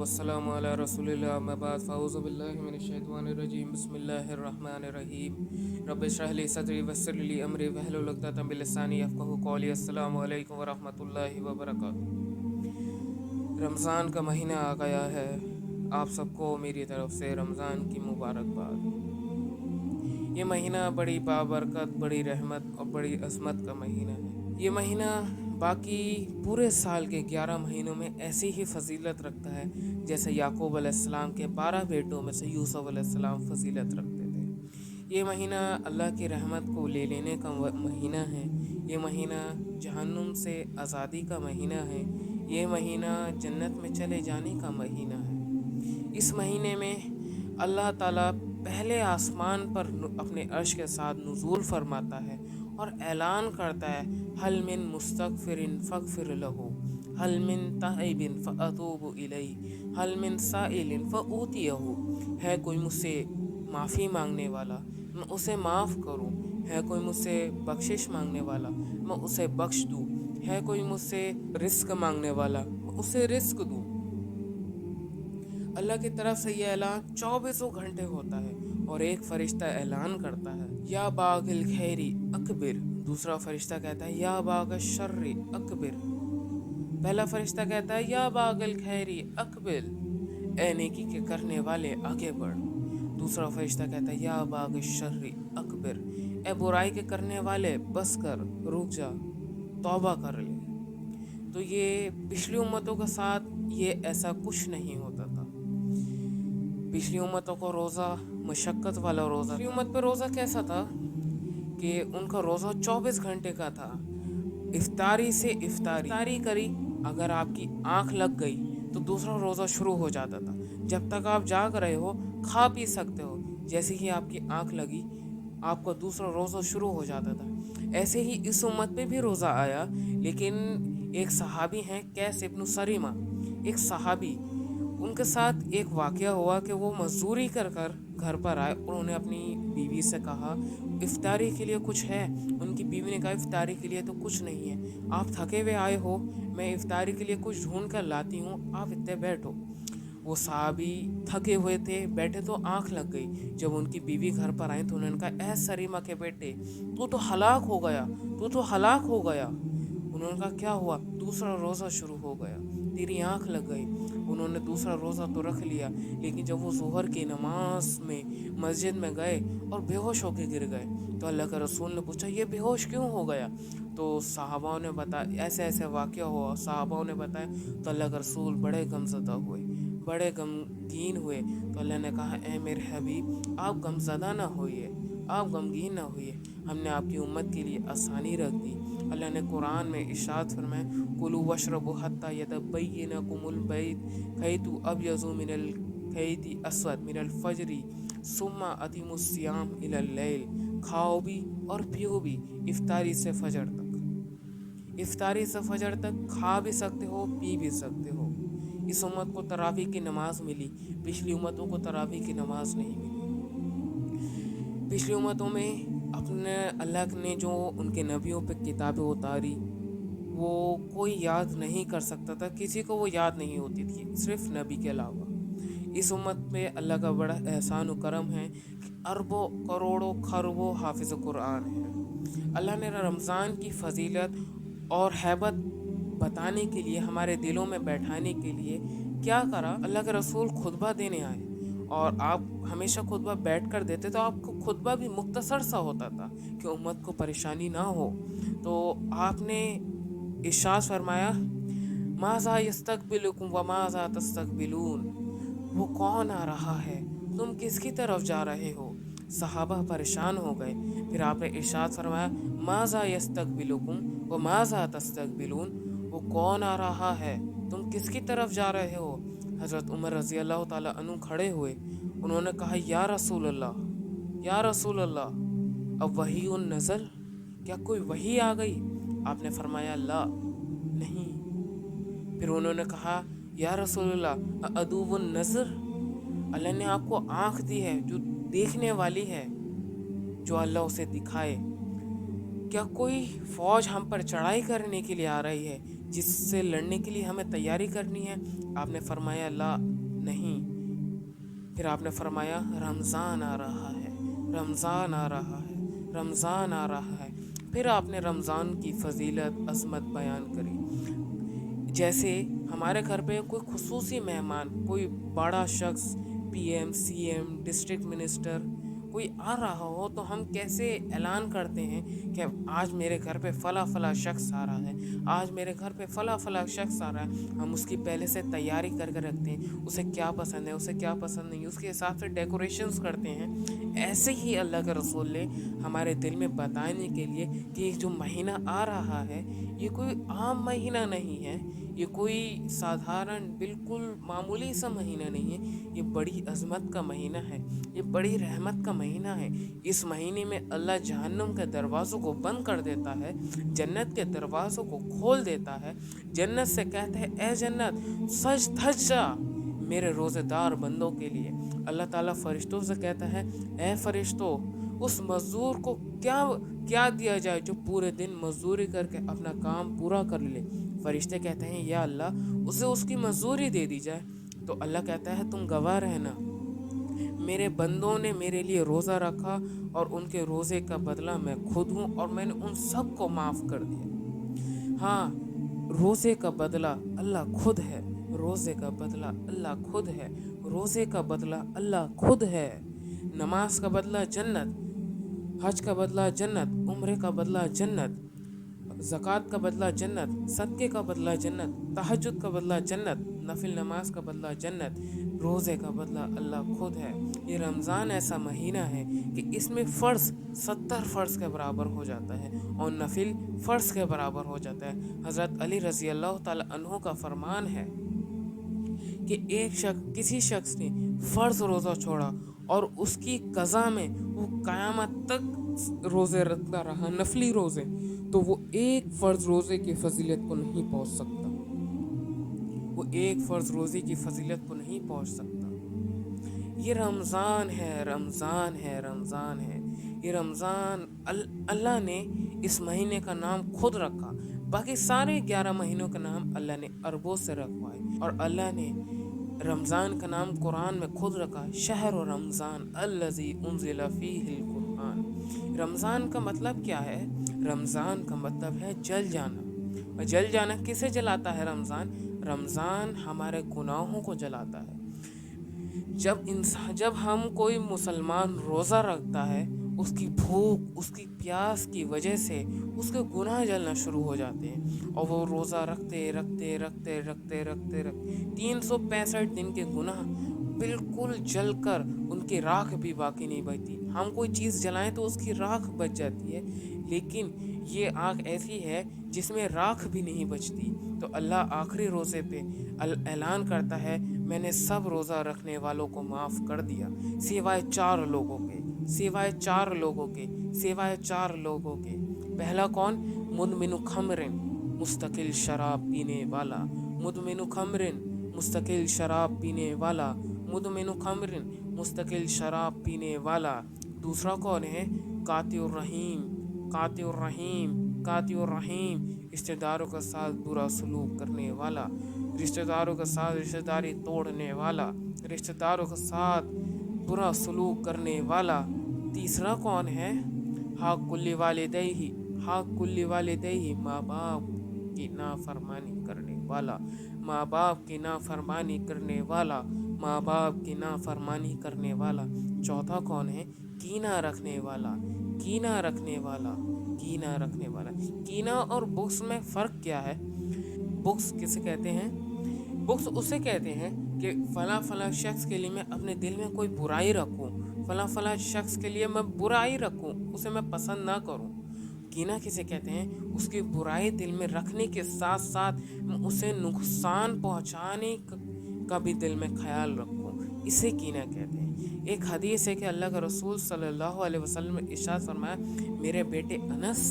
والسلام علی رسول اللہ اما بعد فاعوذ باللہ من الشیطان الرجیم بسم اللہ الرحمن الرحیم رب اشرح لی صدری ویسر لی امری واحلل عقدۃ من لسانی یفقہوا قولی السلام علیکم ورحمۃ اللہ وبرکاتہ۔ رمضان کا مہینہ آ گیا ہے، آپ سب کو میری طرف سے رمضان کی مبارکباد۔ یہ مہینہ بڑی بابرکت، بڑی رحمت اور بڑی عظمت کا مہینہ ہے۔ یہ مہینہ باقی پورے سال کے 11 مہینوں میں ایسی ہی فضیلت رکھتا ہے جیسے یعقوب علیہ السلام کے 12 بیٹوں میں سے یوسف علیہ السلام فضیلت رکھتے تھے۔ یہ مہینہ اللہ کی رحمت کو لے لینے کا مہینہ ہے، یہ مہینہ جہنم سے آزادی کا مہینہ ہے، یہ مہینہ جنت میں چلے جانے کا مہینہ ہے۔ اس مہینے میں اللہ تعالیٰ پہلے آسمان پر اپنے عرش کے ساتھ نزول فرماتا ہے اور اعلان کرتا ہے حل من مستغفر فاغفر له، حل من تائب فاتوب الیہ، حل من سائل فاوتیہ۔ ہے کوئی مجھ سے معافی مانگنے والا میں اسے معاف کروں، ہے کوئی مجھ سے بخشش مانگنے والا میں اسے بخش دوں، ہے کوئی مجھ سے رزق مانگنے والا میں اسے رزق دوں۔ اللہ کی طرف سے یہ اعلان 24 گھنٹے ہوتا ہے اور ایک فرشتہ اعلان کرتا ہے یا باغ الخیری اکبر، دوسرا فرشتہ کہتا ہے یا باغ الشر اکبر، پہلا فرشتہ کہتا ہے یا باغ الخیری اقبل، اے نیکی کے کرنے والے آگے بڑھ، دوسرا فرشتہ کہتا ہے یا باغ الشر اکبر، اے برائی کے کرنے والے بس کر، رک جا، توبہ کر لے۔ تو یہ پچھلی امتوں کے ساتھ یہ ایسا کچھ نہیں ہوتا تھا۔ پچھلی امتوں کو روزہ مشقت والا روزہ، پچھلی امت پہ روزہ کیسا تھا کہ ان کا روزہ 24 گھنٹے کا تھا، افطاری سے افطاری کری، اگر آپ کی آنکھ لگ گئی تو دوسرا روزہ شروع ہو جاتا تھا، جب تک آپ جاگ رہے ہو کھا پی سکتے ہو، جیسے ہی آپ کی آنکھ لگی آپ کا دوسرا روزہ شروع ہو جاتا تھا۔ ایسے ہی اس امت پہ بھی روزہ آیا، لیکن ایک صحابی ہیں قیس ابن سریمہ، ایک صحابی، ان کے ساتھ ایک واقعہ ہوا کہ وہ مزدوری کر گھر پر آئے، انہوں نے اپنی بیوی سے کہا افطاری کے لیے کچھ ہے؟ ان کی بیوی نے کہا افطاری کے لیے تو کچھ نہیں ہے، آپ تھکے ہوئے آئے ہو، میں افطاری کے لیے کچھ ڈھونڈ کر لاتی ہوں، آپ اتنے بیٹھو۔ وہ صحابی تھکے ہوئے تھے، بیٹھے تو آنکھ لگ گئی، جب ان کی بیوی گھر پر آئیں تو انہوں نے کہا اے سریمہ کے بیٹے تو ہلاک ہو گیا، تو ہلاک ہو گیا۔ انہوں نے کہا کیا ہوا؟ دوسرا روزہ شروع ہو گیا، تیری آنکھ لگ گئی۔ انہوں نے دوسرا روزہ تو رکھ لیا، لیکن جب وہ ظہر کی نماز میں مسجد میں گئے اور بے ہوش ہو کے گر گئے تو اللہ کے رسول نے پوچھا یہ بے ہوش کیوں ہو گیا؟ تو صحابہ نے بتایا ایسے ایسے واقعہ ہوا، صحابہ نے بتایا تو اللہ کے رسول بڑے غمزدہ ہوئے، بڑے غمگین ہوئے۔ تو اللہ نے کہا اے میرے حبیب آپ غمزدہ نہ ہوئیے، آپ غمگین نہ ہوئیے، ہم نے آپ کی امت کے لیے آسانی رکھ دی۔ اللہ نے قرآن میں ارشاد فرمایا کلوا واشربوا حتی یتبین لکم الخیط الابیض من الخیط الاسود من الفجر ثم اتموا الصیام الی اللیل، کھاؤ بھی اور پیو بھی افطاری سے فجر تک، افطاری سے فجر تک کھا بھی سکتے ہو پی بھی سکتے ہو۔ اس امت کو تراویح کی نماز ملی، پچھلی امتوں کو تراویح کی نماز نہیں ملی۔ پچھلی امتوں میں اپنے اللہ نے جو ان کے نبیوں پہ کتابیں اتاری وہ کوئی یاد نہیں کر سکتا تھا، کسی کو وہ یاد نہیں ہوتی تھی صرف نبی کے علاوہ۔ اس امت پہ اللہ کا بڑا احسان و کرم ہے کہ اربوں کروڑوں خربوں حافظ قرآن ہیں۔ اللہ نے رمضان کی فضیلت اور ہیبت بتانے کے لیے، ہمارے دلوں میں بیٹھانے کے لیے کیا کرا؟ اللہ کے رسول خطبہ دینے آئے اور آپ ہمیشہ خطبہ بیٹھ کر دیتے تو آپ کو خطبہ بھی مختصر سا ہوتا تھا کہ امت کو پریشانی نہ ہو۔ تو آپ نے ارشاد فرمایا माज़ा यस्तकबिलुकुम व माज़ा तस्तकबिलून, वो कौन आ रहा है, तुम किसकी तरफ जा रहे हो। सहाबा परेशान हो गए। फिर आपने इरशाद फरमाया, माज़ा यस्तकबिलुकुम व माज़ा तस्तकबिलून, वो कौन आ रहा है, तुम किसकी तरफ जा रहे हो। हज़रत उमर रज़ी अल्लाह ताला अन्हु खड़े हुए। उन्होंने कहा, या रसूल अल्लाह, या रसूल अल्लाह, अब वही उन नज़ल, क्या कोई वही आ गई। आपने फरमाया, ला, नहीं। फिर उन्होंने कहा, या रसूलल्लाह अदुवन नज़र, अल्लाह ने आपको आँख दी है जो देखने वाली है, जो अल्लाह उसे दिखाए। क्या कोई फौज हम पर चढ़ाई करने के लिए आ रही है, जिससे लड़ने के लिए हमें तैयारी करनी है। आपने फरमाया, ला, नहीं। फिर आपने फरमाया, रमज़ान आ रहा है, रमज़ान आ रहा है, रमज़ान आ रहा है। फिर आपने रमज़ान की फजीलत अज़मत बयान करी। जैसे हमारे घर पे कोई खुसूसी मेहमान, कोई बड़ा शख्स, पीएम, सीएम, डिस्ट्रिक्ट मिनिस्टर कोई आ रहा हो, तो हम कैसे ऐलान करते हैं कि आज मेरे घर पे फ़ला फ़ला शख्स आ रहा है, आज मेरे घर पे फ़ला फ़ला शख्स आ रहा है। हम उसकी पहले से तैयारी करके रखते हैं, उसे क्या पसंद है, उसे क्या पसंद नहीं, उसके हिसाब से डेकोरेशंस करते हैं। ऐसे ही अल्लाह के रसूल ने हमारे दिल में बताने के लिए कि जो महीना आ रहा है, ये कोई आम महीना नहीं है, ये कोई साधारण बिल्कुल मामूली सा महीना नहीं है, ये बड़ी अज़मत का महीना है, ये बड़ी रहमत का महीना है। इस महीने में अल्लाह जहन्नुम के दरवाज़ों को बंद कर देता है, जन्नत के दरवाज़ों को खोल देता है। जन्नत से कहते हैं, ए जन्नत सज धज जा मेरे रोज़ेदार बंदों के लिए। अल्लाह ताला फरिश्तों से कहता है, ए फरिश्तों, उस मज़दूर को क्या क्या दिया जाए जो पूरे दिन मजदूरी करके अपना काम पूरा कर ले। फरिश्ते कहते हैं, या अल्लाह, उसे उसकी मजदूरी दे दी जाए। तो अल्लाह कहता है, तुम गवाह रहना, मेरे बंदों ने मेरे लिए रोज़ा रखा और उनके रोज़े का बदला मैं खुद हूँ, और मैंने उन सब को माफ़ कर दिया। हाँ, रोज़े का बदला अल्लाह खुद है, रोज़े का बदला अल्लाह खुद है, रोज़े का बदला अल्लाह खुद है। नमाज का बदला जन्नत, हज का बदला जन्नत, उम्रे का बदला जन्नत, ज़कात का बदला जन्नत, सदक़े का बदला जन्नत, तहज्जुद का बदला जन्नत, नफिल नमाज का बदला जन्नत, रोज़े का बदला अल्लाह खुद है। ये रमज़ान ऐसा महीना है कि इसमें फ़र्ज़ 70 फ़र्ज़ के बराबर हो जाता है और नफिल फ़र्ज़ के बराबर हो जाता है। हज़रत अली रज़ी अल्लाह ताला अन्हु का फरमान है कि किसी शख्स ने फ़र्ज़ रोज़ा छोड़ा और उसकी कज़ा में वो क़यामत तक रोज़े रखता रहा, नफली रोज़े, तो वो एक फ़र्ज़ रोज़े की फजीलत को नहीं पहुँच सकता, वो एक फ़र्ज़ रोज़े की फजीलत को नहीं पहुँच सकता। ये रमज़ान है, रमज़ान है, रमज़ान है। ये रमज़ान अल्लाह ने इस महीने का नाम खुद रखा। बाकी सारे 11 महीनों का नाम अल्लाह ने अरबों से रखवाए, और अल्लाह ने रमज़ान का नाम कुरान में खुद रखा, शहर रमज़ान अल्लज़ी उन्ज़िला फ़ीहिल कुरान। रमज़ान का मतलब क्या है? रमज़ान का मतलब है जल जाना। और जल जाना किसे जलाता है रमज़ान? रमज़ान हमारे गुनाहों को जलाता है। जब हम कोई मुसलमान रोज़ा रखता है, उसकी भूख, उसकी प्यास की वजह से उसके गुनाह जलना शुरू हो जाते हैं, और वो रोज़ा रखते रखते रखते रखते रखते रखते 365 दिन के गुनाह बिल्कुल जलकर उनकी राख भी बाकी नहीं बचती। हम कोई चीज़ जलाएं तो उसकी राख बच जाती है, लेकिन ये आग ऐसी है जिसमें राख भी नहीं बचती। तो अल्लाह आखिरी रोज़े पे ऐलान करता है, मैंने सब रोज़ा रखने वालों को माफ़ कर दिया, सिवाय 4 लोगों के, सिवाय 4 लोगों के, सिवाय 4 लोगों के। पहला कौन? मुदमिनु खमरिन, मुस्तकिल शराब पीने वाला, मुदमिनु खमरिन, मुस्तकिल शराब पीने वाला, मुदमिनु खमरिन, मुस्तकिल शराब पीने वाला। दूसरा कौन है? कातिउर रहीम, कातिउर रहीम, कातिउर रहीम, रिश्तेदारों के साथ बुरा सलूक करने वाला, रिश्तेदारों के साथ रिश्तेदारी तोड़ने वाला, रिश्तेदारों के साथ बुरा सलूक करने वाला। तीसरा कौन है? हाक कुल्ली वालिदैही, हाक कुल्ली वालिदैही, माँ बाप की नाफरमानी करने वाला, माँ बाप की नाफरमानी करने वाला, माँ बाप की नाफरमानी करने वाला। चौथा कौन है? कीना रखने वाला, कीना रखने वाला, कीना रखने वाला। कीना और बुग़्ज़ में फ़र्क क्या है? बुक्स किसे कहते हैं? बुक्स उसे कहते हैं कि फलां शख्स के लिए मैं अपने दिल में कोई बुराई रखूं, फलां शख्स के लिए मैं बुराई रखूं, उसे मैं पसंद ना करूं। कीना किसे कहते हैं? उसकी बुराई दिल में रखने के साथ साथ उसे नुकसान पहुंचाने का भी दिल में ख्याल रखूं, इसे कीना कहते हैं। एक हदीस है कि अल्लाह के रसूल सल्लल्लाहु अलैहि वसल्लम ने इरशाद फरमाया, मेरे बेटे अनस,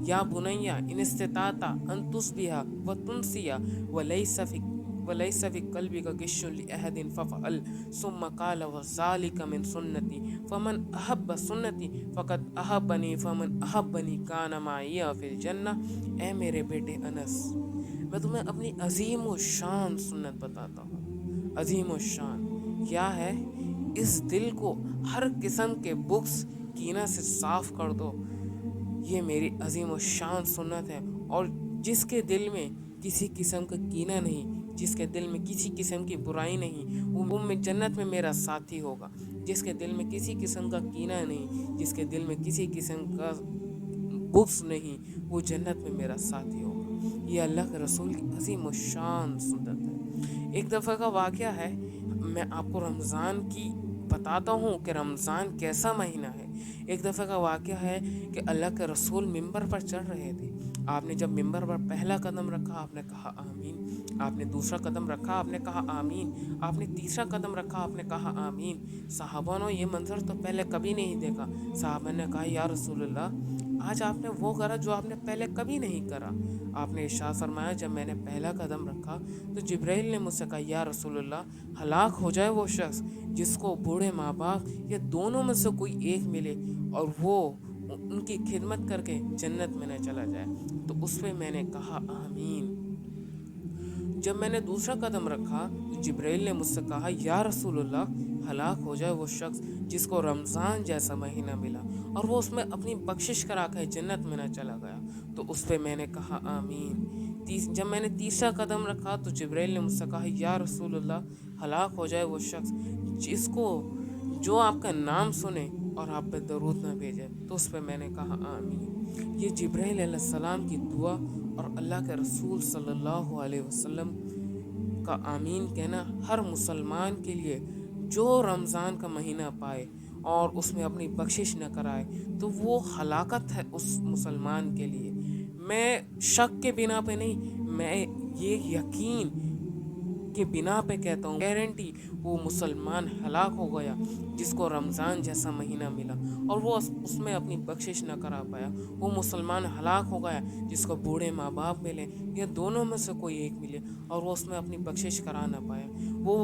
या बुनैया इन इस्तिताता अन तुस्बिहा व तुमसिया वलैसा फी कल्बिका गिश्शुन लिअहदिन फफअल सुम्मा क़ाल व ज़ालिका मिन सुन्नती फमन अहब्ब सुन्नती फ़क़द अहब्बनी फमन अहब्बनी कान माइया फिल जन्ना। ए मेरे बेटे अनस, मैं तुम्हें अपनी अजीम व शान सुन्नत बताता हूँ। अजीम व शान क्या है? इस दिल को हर किस्म के बुक्स कीना से साफ कर दो, ये मेरी अजीम व शान सुन्नत है। और जिसके दिल में किसी किस्म का कीना नहीं, जिसके दिल में किसी किस्म की बुराई नहीं, वो में जन्नत में मेरा साथी होगा। जिसके दिल में किसी किस्म का कीना नहीं, जिसके दिल में किसी किस्म का बुक्स नहीं, वो जन्नत में मेरा साथी होगा। ये अल्लाह के रसूल की अजीम व शान सुन्नत है। एक दफ़ा का वाक़या है, मैं आपको रमज़ान की बताता हूँ कि रमज़ान कैसा महीना है। एक दफ़ा का वाक़या है कि अल्लाह के रसूल मिंबर पर चढ़ रहे थे। आपने जब मिंबर पर पहला कदम रखा, आपने कहा आमीन। आपने दूसरा कदम रखा, आपने कहा आमीन। आपने तीसरा कदम रखा, आपने कहा आमीन। सहाबा ने ये मंजर तो पहले कभी नहीं देखा। सहाबा ने कहा, या रसूलल्लाह, आज आपने वो करा जो आपने पहले कभी नहीं करा। आपने इरशाद फरमाया, जब मैंने पहला कदम रखा तो जिब्राइल ने मुझसे कहा, या रसूलल्लाह, हलाक हो जाए वो शख्स जिसको बूढ़े माँ बाप या दोनों में से कोई एक मिले और वो उनकी खिदमत करके जन्नत में न चला जाए। तो उस पर मैंने कहा आमीन। जब मैंने दूसरा कदम रखा तो जिब्राइल ने मुझसे कहा, या रसूलल्लाह, हलाक हो जाए वो शख्स जिसको रमज़ान जैसा महीना मिला और वो उसमें अपनी बख्शिश करा कर जन्नत में न चला गया। तो उस पर मैंने कहा आमीन। जब मैंने तीसरा कदम रखा तो जिब्राइल ने मुझसे कहा, या रसूलल्लाह, हलाक हो जाए वो शख्स जिसको जो आपका नाम सुने और आप पे दरूद न भेजे। तो उस पर मैंने कहा आमीन। ये जिब्राइल अलैहिस्सलाम की दुआ और अल्लाह के रसूल सल्लल्लाहु अलैहि वसल्लम का आमीन कहना हर मुसलमान के लिए जो रमज़ान का महीना पाए और उसमें अपनी बख्शिश न कराए तो वो हलाकत है उस मुसलमान के लिए। मैं शक के बिना पे नहीं, मैं ये यकीन के बिना पे कहता हूँ, गारंटी, वो मुसलमान हलाक हो गया जिसको रमज़ान जैसा महीना मिला और वो उसमें अपनी बख्शिश न करा पाया। वो मुसलमान हलाक हो गया जिसको बूढ़े माँ बाप मिले या दोनों में से कोई एक मिले और वो उसमें अपनी बख्शिश करा ना पाया। वो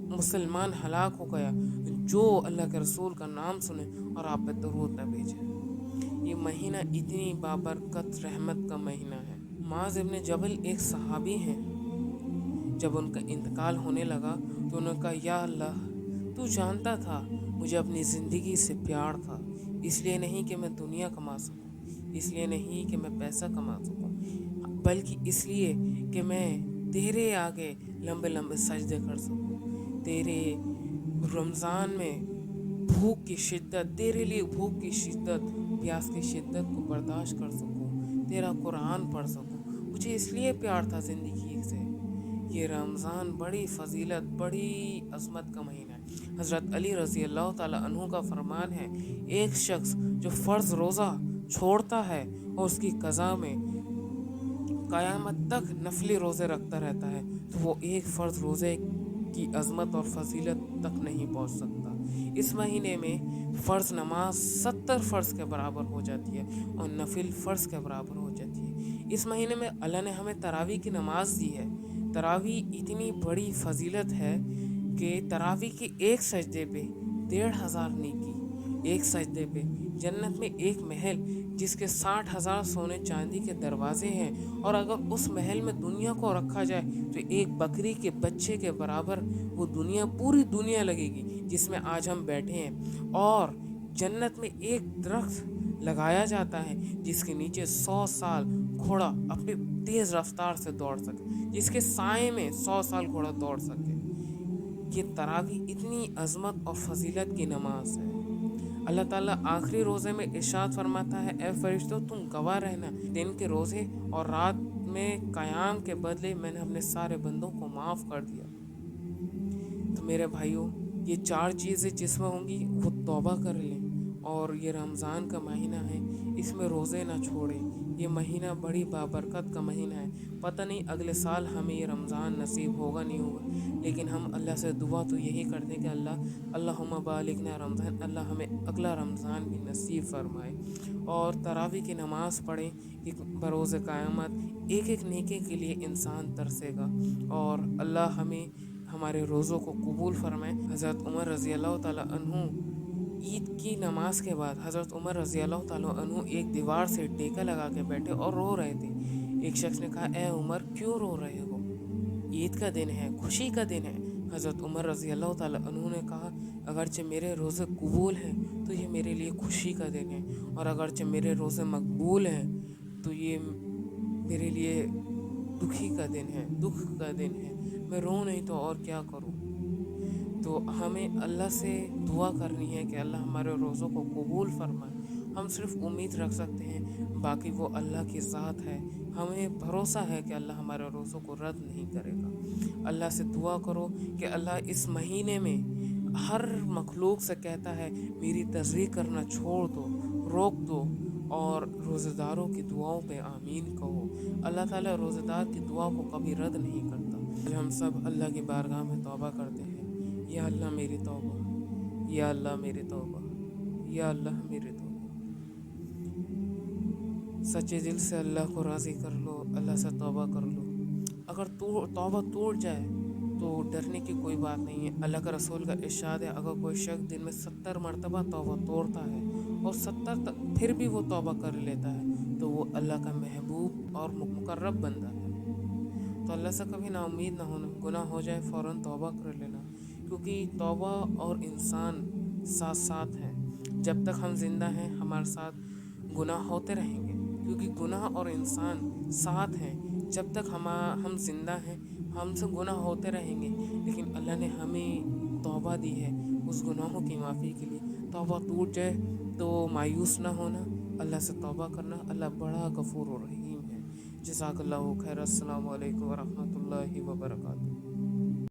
मुसलमान हलाक हो गया जो अल्लाह के रसूल का नाम सुने और आप पे दरूद न भेजे। ये महीना इतनी बाबरकत रहमत का महीना है। मुआज़ इब्न जबल एक सहाबी हैं। जब उनका इंतकाल होने लगा तो उन्होंने कहा, या अल्लाह, तू जानता था मुझे अपनी ज़िंदगी से प्यार था, इसलिए नहीं कि मैं दुनिया कमा सकूं, इसलिए नहीं कि मैं पैसा कमा सकूं, बल्कि इसलिए कि मैं तेरे आगे लंबे लंबे सजदे कर सकूं, तेरे रमज़ान में भूख की शिद्दत, तेरे लिए भूख की शिद्दत, प्यास की शिद्दत को बर्दाश्त कर सकूं, तेरा कुरान पढ़ सकूं। मुझे इसलिए प्यार था ज़िंदगी से। ये रमज़ान बड़ी फ़जीलत, बड़ी अज़मत का महीना है। हज़रत अली रज़ी अल्लाह ताला अन्हु का फरमान है, एक शख्स जो फ़र्ज़ रोज़ा छोड़ता है और उसकी क़ज़ा में क़यामत तक नफली रोज़े रखता रहता है तो वो एक फ़र्ज़ रोज़े की अज़मत और फजीलत तक नहीं पहुंच सकता। इस महीने में फ़र्ज़ नमाज 70 फ़र्ज़ के बराबर हो जाती है और नफिल फ़र्ज़ के बराबर हो जाती है। इस महीने में अल्लाह ने हमें तरावी की नमाज दी है। तरावी इतनी बड़ी फजीलत है कि तरावी के एक सजदे पे 1500 नेकी, एक सजदे पे जन्नत में एक महल जिसके 60,000 सोने चांदी के दरवाजे हैं और अगर उस महल में दुनिया को रखा जाए तो एक बकरी के बच्चे के बराबर वो दुनिया, पूरी दुनिया लगेगी जिसमें आज हम बैठे हैं। और जन्नत में एक दरख्त लगाया जाता है जिसके नीचे 100 साल घोड़ा अपनी तेज़ रफ्तार से दौड़ सके, जिसके साए में 100 साल घोड़ा दौड़ सके। ये तरावी इतनी अज़मत और फजीलत की नमाज है। अल्लाह ताला आखिरी रोज़े में इरशाद फरमाता है, ए फरिश्तों, तुम गवाह रहना दिन के रोज़े और रात में क़याम के बदले मैंने अपने सारे बंदों को माफ़ कर दिया। तो मेरे भाइयों, ये 4 चीज़ें जिसमें होंगी वो तौबा कर लें। और ये रमज़ान का महीना है, इसमें रोज़े ना छोड़ें। ये महीना बड़ी बाबरकत का महीना है। पता नहीं अगले साल हमें ये रमज़ान नसीब होगा नहीं होगा, लेकिन हम अल्लाह से दुआ तो यही करते हैं कि अल्लाहुम्मा बालिगना रमज़ान, अल्लाह हमें अगला रमज़ान भी नसीब फरमाए। और तरावी की नमाज़ पढ़ें कि बरोज़ क़यामत एक एक नेकी के लिए इंसान तरसेगा और अल्लाह हमें हमारे रोज़ों को कबूल फरमाए। हज़रत उमर रज़ी अल्लाह ताला अन्हु ईद की नमाज के बाद हज़रत उमर रज़ी अल्लाह ताला अन्हु एक दीवार से टेका लगा के बैठे और रो रहे थे। एक शख्स ने कहा, ए उमर क्यों रो रहे हो? ईद का दिन है, खुशी का दिन है। हज़रत उमर रज़ी अल्लाह ताला अन्हु ने कहा, अगरचे मेरे रोज़े कबूल हैं तो ये मेरे लिए खुशी का दिन है, और अगरचे मेरे रोज़े मकबूल हैं तो ये मेरे लिए दुखी का दिन है, दुख का दिन है। मैं रो नहीं तो और क्या करूँ? तो हमें अल्लाह से दुआ करनी है कि अल्लाह हमारे रोज़ों को कबूल फरमाए। हम सिर्फ उम्मीद रख सकते हैं, बाकी वो अल्लाह की ज़ात है। हमें भरोसा है कि अल्लाह हमारे रोज़ों को रद्द नहीं करेगा। अल्लाह से दुआ करो कि अल्लाह इस महीने में हर मखलूक से कहता है, मेरी तज़रीक़ करना छोड़ दो, रोक दो, और रोज़ेदारों की दुआओं पे आमीन कहो। अल्लाह ताला रोज़ेदार की दुआ को कभी रद्द नहीं करता। आज हम सब अल्लाह की बारगाह में तौबा करते हैं, या अल्लाह मेरी तौबा, या अल्लाह मेरी तौबा, या अल्लाह मेरी तौबा। सच्चे दिल से अल्लाह को राज़ी कर लो, अल्लाह से तौबा कर लो। अगर तौबा टूट जाए तो डरने की कोई बात नहीं है। अल्लाह का रसूल का इरशाद है, अगर कोई शख्स दिन में 70 मरतबा तौबा तोड़ता है और 70 फिर भी वो तौबा कर लेता है तो वो अल्लाह का महबूब और मुकर्रब बंदा है। तो अल्लाह से कभी ना उम्मीद ना होना, गुनाह हो जाए फ़ौरन तौबा कर लेना, क्योंकि तौबा और इंसान साथ साथ हैं। जब तक हम जिंदा हैं हमारे साथ गुनाह होते रहेंगे, क्योंकि गुनाह और इंसान साथ हैं। जब तक हम जिंदा हैं हमसे गुनाह होते रहेंगे, लेकिन अल्लाह ने हमें तौबा दी है उस गुनाहों की माफ़ी के लिए। तौबा टूट जाए तो मायूस ना होना, अल्लाह से तौबा करना। अल्लाह बड़ा गफूर और रहीम है। जज़ाकल्लाहु खैर। अस्सलामु अलैकुम व रहमतुल्लाहि व बरकातुहू।